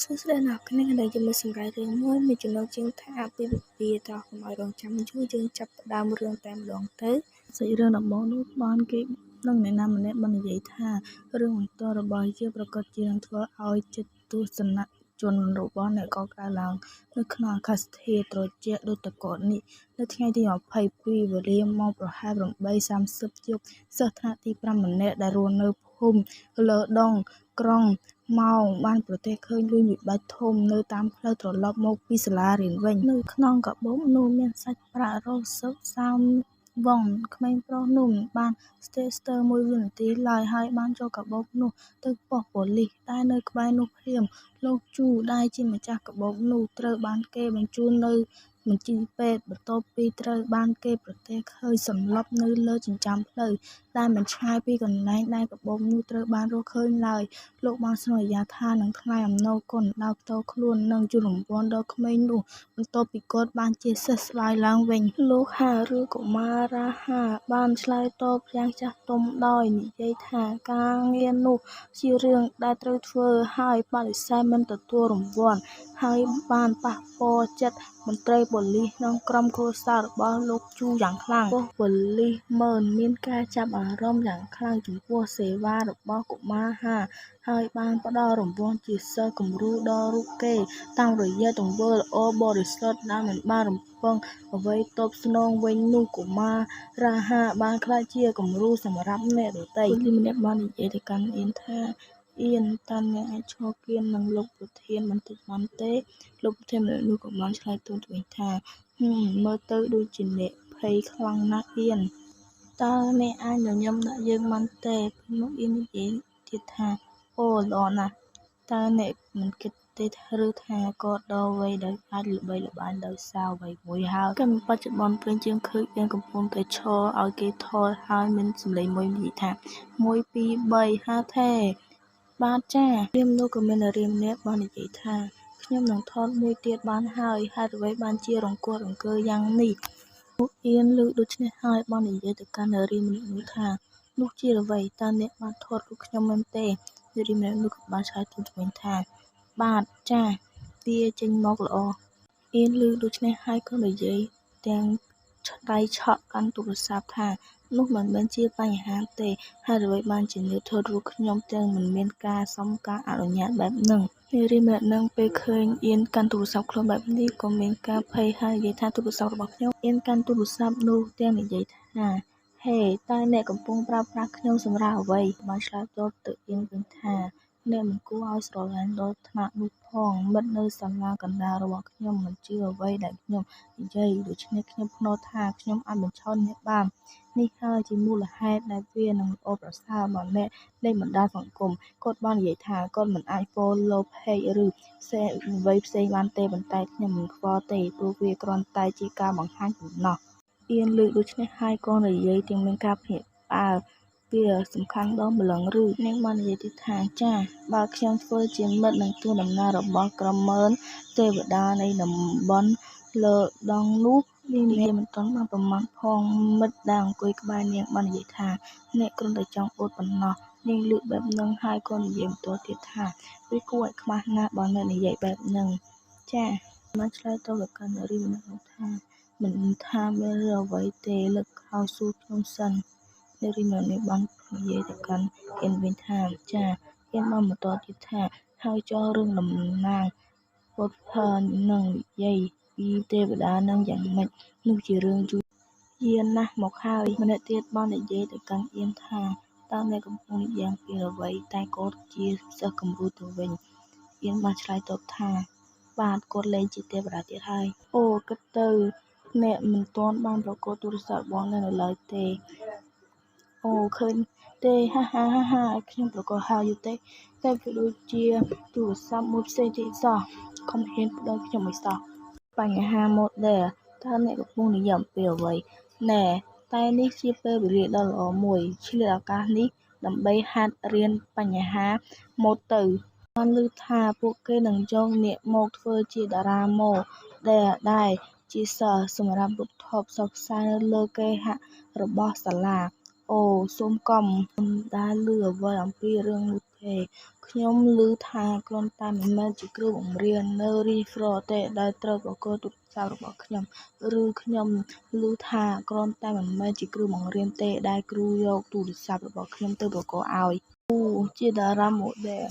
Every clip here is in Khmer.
សួស្តីអ្នកគ្នាដែលយើងមកសម្រាប់រឿងមួយមានចំណងជើងថាពីវិទ្យាតកុំឲ្យរងចាំយូរយើងចាប់ផ្ដើមរឿងតែម្ដងទៅសាច់រឿងដំបូងនោះបានគេនឹងអ្នកណាម្នាក់បាននិយាយថារឿងបន្ទាល់របស់យើងប្រកាសជានឹងធ្វើឲ្យចិត្តទស្សនៈជនរបស់អ្នកកកើតឡើងនៅក្នុងអាកាសធាតុត្រជាក់ដូចតកនេះនៅថ្ងៃទី22វេលាម៉ោងប្រហែល 8:30 យប់សិស្សថ្នាក់ទី5ម្នាក់ដែលរស់នៅភូមិលើដងក្រុងម៉ោងបានប្រទះឃើញលួយមួយបាច់ធំនៅតាមផ្លូវត្រឡប់មកពីសាលារៀនវិញនៅក្នុងកាបូបនោះមានសាច់ប្រាក់រស់សឹកសៅវងក្មេងប្រុសនោះមិនបានស្ទើរស្ទើរមួយវិនាទីឡើយហើយបានចូលកាបូបនោះទៅប៉ុស្តិ៍ប៉ូលីសដែលនៅក្បែរនោះភ្លាមលោកជូដែលជាម្ចាស់កាបូបនោះត្រូវបានគេបញ្ជូននៅមន្ទីរពេទ្យបន្ទាប់ពីត្រូវបានគេប្រទះឃើញសន្លប់នៅលើចិញ្ចើមផ្លូវដែលមិនឆ្ងាយពីកន្លែងដែលកាបូបនោះត្រូវបានរកឃើញឡើយលោកបានសន្យាថានឹងថ្លែងអំណរគុណដោយផ្ទាល់ខ្លួននិងជូនរង្វាន់ដល់ក្មេងនោះបន្ទាប់ពីគាត់បានជាសិស្សស្ដាយឡើងវិញលោកហាឬកុមារាហាបានឆ្លើយតបយ៉ាងចាស់ទុំដោយនិយាយថាការងារនោះជារឿងដែលត្រូវធ្វើហើយបដិសេធមិនទទួលរង្វាន់ហើយបានប៉ះពាល់ចិត្តមន្ត្រីប៉ូលីសនិងក្រុមគ្រួសាររបស់លោកជូយ៉ាងខ្លាំងប៉ុស្តិ៍ប៉ូលីសមើលមានការចាប់អារម្មណ៍យ៉ាងខ្លាំងចំពោះសេវារបស់កុមារហាហើយបានផ្ដល់រង្វាន់ជាសិស្សគំរូដល់រូបគេតាមរយៈទង្វើល្អបរិសុទ្ធដែលមិនបានរំពឹងអ្វីតបស្នងវិញនោះកុមារាហាបានក្លាយជាគំរូសម្រាប់អ្នកដទៃប៉ូលីសម្នាក់បាននិយាយទៅកាន់អៀនថាអៀនតើអ្នកអាចឈរគៀននឹងលោកប្រធានបន្តិចបានទេលោកប្រធានម្នាក់នោះក៏បានឆ្លើយទូនទៅវិញថាមើលទៅដូចជាអ្នកភ័យខ្លាំងណាស់អៀនតើអ្នកអាចញញឹមដាក់យើងបានទេពេលនោះអៀននិយាយទៀតថាអូល្អណាស់តើអ្នកមិនគិតទេឬថាគាត់ដល់វ័យដែលអាចល្បីល្បាញដោយសារអ្វីមួយហើយកាលបច្ចុប្បន្នពេលយើងឃើញអៀនកំពុងតែឈរឲ្យគេថតហើយមានសម្លេងមួយនិយាយថា1 2 3ហាថេបាទចារៀមនោះក៏មាននារីម្នាក់បាននិយាយថាខ្ញុំនឹងថតមួយទៀតបានហើយហេតុអ្វីបានជារង្គោះរង្គើយ៉ាងនេះពួកអៀនឮដូច្នេះហើយបាននិយាយទៅកាន់នារីម្នាក់នោះថានោះជាអ្វីតើអ្នកបានថតរូបខ្ញុំមែនទេនារីម្នាក់នោះក៏បានឆ្លើយទូនទៅវិញថាបាទចាវាចេញមកល្អអៀនឮដូច្នេះហើយក៏និយាយទាំងដៃឆក់កាន់ទូរស័ព្ទថានោះមិនមែនជាបញ្ហាទេហេតុអ្វីបានជាអ្នកថតរូបខ្ញុំទាំងមិនមានការសុំការអនុញ្ញាតបែបហ្នឹងនារីម្នាក់ហ្នឹងពេលឃើញអៀនកាន់ទូរស័ព្ទខ្លួនបែបនេះក៏មានការភ័យហើយនិយាយថាទូរស័ព្ទរបស់ខ្ញុំអៀនកាន់ទូរស័ព្ទនោះទាំងនិយាយថាហេតើអ្នកកំពុងប្រើប្រាស់ខ្ញុំសម្រាប់អ្វីបានឆ្លើយតបទៅអៀនវិញថាអ្នកមិនគួរឲ្យស្រឡាញ់ដល់ថ្នាក់នោះផងមិត្តនៅសាលាកណ្ដាលរបស់ខ្ញុំមិនជឿអ្វីដែលខ្ញុំនិយាយដូច្នេះខ្ញុំភ្នាល់ថាខ្ញុំអាចបញ្ឆោតអ្នកបាននេះហើយជាមូលហេតុដែលវានឹងល្អប្រសើរបើអ្នកលេងបណ្ដាញសង្គមគាត់បាននិយាយថាគាត់មិនអាច follow page ឬផ្សេងអ្វីផ្សេងបានទេប៉ុន្តែខ្ញុំមិនខ្វល់ទេព្រោះវាគ្រាន់តែជាការបង្ហាញប៉ុណ្ណោះអៀនលើកដូច្នេះហើយក៏និយាយទាំងមានការភ្ញាក់ផ្អើលវាសំខាន់ដល់ម្លឹងឬនាងបាននិយាយទៀតថាចាបើខ្ញុំធ្វើជាមិត្តនឹងទូនដំណើររបស់ក្រុមមើលទេវតានៃតំបន់លើដងនោះនាងនិយាយមិនទាន់បានប្រមាណផងមិត្តដែលអង្គុយក្បែរនាងបាននិយាយថាអ្នកគ្រាន់តែចង់អួតប៉ុណ្ណោះនាងលើកបែបហ្នឹងហើយក៏និយាយបន្តទៀតថាវាគួរឲ្យខ្មាស់ណាស់បើអ្នកនិយាយបែបហ្នឹងចាបានឆ្លើយតបទៅកាន់នារីម្នាក់នោះថាមិនថាមានរឿងអ្វីទេលើកឲ្យសួរខ្ញុំសិននារីម្នាក់នេះបាននិយាយទៅកាន់អៀនវិញថាចាអៀនបានបន្តទៀតថាហើយចោលរឿងតំណាងពុទ្ធផននឹងនិយាយពីទេវតានឹងយ៉ាងម៉េចនោះជារឿងយូរយារណាស់មកហើយម្នាក់ទៀតបាននិយាយទៅកាន់អៀនថាតើអ្នកកំពុងនិយាយអំពីអ្វីតែគាត់ជាសិស្សគំរូទៅវិញអៀនបានឆ្លើយតបថាបាទគាត់លែងជាទេវតាទៀតហើយអូគិតទៅអ្នកមិនទាន់បានប្រកួតទូរស័ព្ទរបស់អ្នកនៅឡើយទេអូឃើញទេហាហាខ្ញុំប្រកបហើយយូរទេតែវាដូចជាទូរស័ព្ទមួយផ្សេងទៀតសោះកុំហ៊ានប្តឹងខ្ញុំឲ្យសោះបញ្ហា model តើអ្នកកំពុងនិយាយអំពីអ្វីណែតែនេះជាពេលវេលាដ៏ល្អមួយឆ្លៀតឱកាសនេះដើម្បីហាត់រៀនបញ្ហាម៉ូដទៅបានឮថាពួកគេនឹងយកអ្នកមកធ្វើជាតារាម៉ូដែលជាសិស្សសម្រាប់រូបថតផ្សព្វផ្សាយនៅលើគេហរបស់សាលាអូសូមកុំដែលឮអ្វីអំពីរឿងនោះទេ ខ្ញុំឮថាគ្រាន់តែមិនមែនជាគ្រូបង្រៀននៅ referral ទេដែលត្រូវបកគោទូរស័ព្ទរបស់ខ្ញុំឬខ្ញុំឮថាគ្រាន់តែមិនមែនជាគ្រូបង្រៀនទេដែលគ្រូយកទូរស័ព្ទរបស់ខ្ញុំទៅបកគោឲ្យជាតារាម៉ូដែល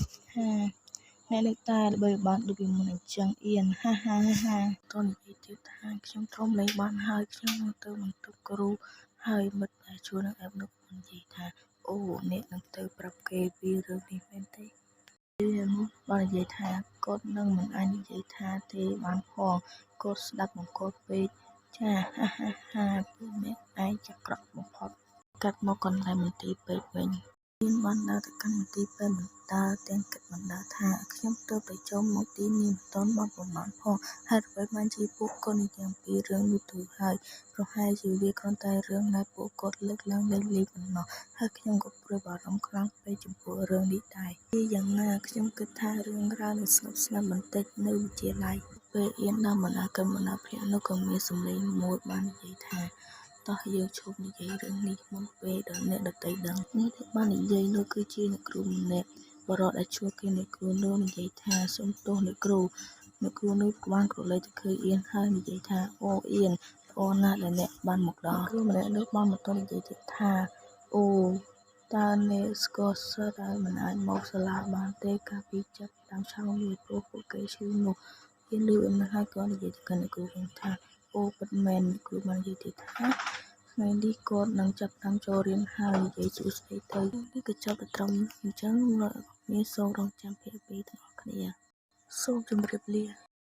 អ្នកនឹកតែល្បីល្បាញដូចពីមុនអញ្ចឹងអៀនហាតនិយាយទៀតថាខ្ញុំធំលេងបានហើយខ្ញុំនឹងទៅបន្ទប់គ្រូហើយមិត្តដែលជួលនឹងអែបនឹកនិយាយថាអូអ្នកនឹងទៅប្រាប់គេពីរឿងនេះមែនទេបាននិយាយថាគាត់នឹងមិនអាចនិយាយថាទេបានផងគាត់ស្ដាប់បង្គាប់ពេកចាពួកអ្នកឯងចាក់ក្រក់បំផុតកាត់មកកន្លែងមន្ទីរពេទ្យវិញមានបានដើរទៅកាន់មន្ទីរពេទ្យមិនដើរទាំងគិតមិនដើរថាខ្ញុំទៅតែចូលមកទីនេះមិនទាន់បានប្រមាណផងហេតុអ្វីបានជាពួកគាត់និយាយអំពីរឿងនោះទៅហើយប្រហែលជាវាគ្រាន់តែរឿងដែលពួកគាត់លើកឡើងលេងៗប៉ុណ្ណោះហើយខ្ញុំក៏ព្រួយបារម្ភខ្លាំងពេកចំពោះរឿងនេះដែរជាយ៉ាងណាខ្ញុំគិតថារឿងរ៉ាវនឹងស្ងប់ស្ងាត់បន្តិចនៅវិទ្យាល័យពេលអៀនដល់បណ្ណាភ្នាក់នោះក៏មានសម្លេងមួយបាននិយាយថាតោះយើងឈប់និយាយរឿងនេះមុនពេលដល់អ្នកដទៃដឹងនេះដែលបាននិយាយនោះគឺជាអ្នកគ្រូម្នាក់បរិបទដែលជួបគេអ្នកគ្រូនោះនិយាយថាសូមទោសអ្នកគ្រូនោះបានក្រឡេកទៅឃើញអៀនហើយនិយាយថាអូអៀនល្អណាស់ដែលអ្នកបានមកដល់គ្រូម្នាក់នោះបានបន្តនិយាយទៀតថាអូតើអ្នកស្គាល់សិស្សដែលមិនអាចមកសាលាបានទេកាលពីចាប់តាមឆាំវាព្រោះពួកគេឈឺនោះអៀនលឺអញ្ចឹងហើយក៏និយាយទៅកាន់អ្នកគ្រូវិញថាអូពិតមែនគ្រូបាននិយាយទៀតថាថ្ងៃនេះគាត់នឹងចាប់តាមចូលរៀនហើយនិយាយសួស្តីទៅនេះក៏ចប់ទៅត្រឹមអញ្ចឹងលោកអ្នកសូមរងចាំភាគ2ទាំងអស់គ្នាសូមជម្រាបលា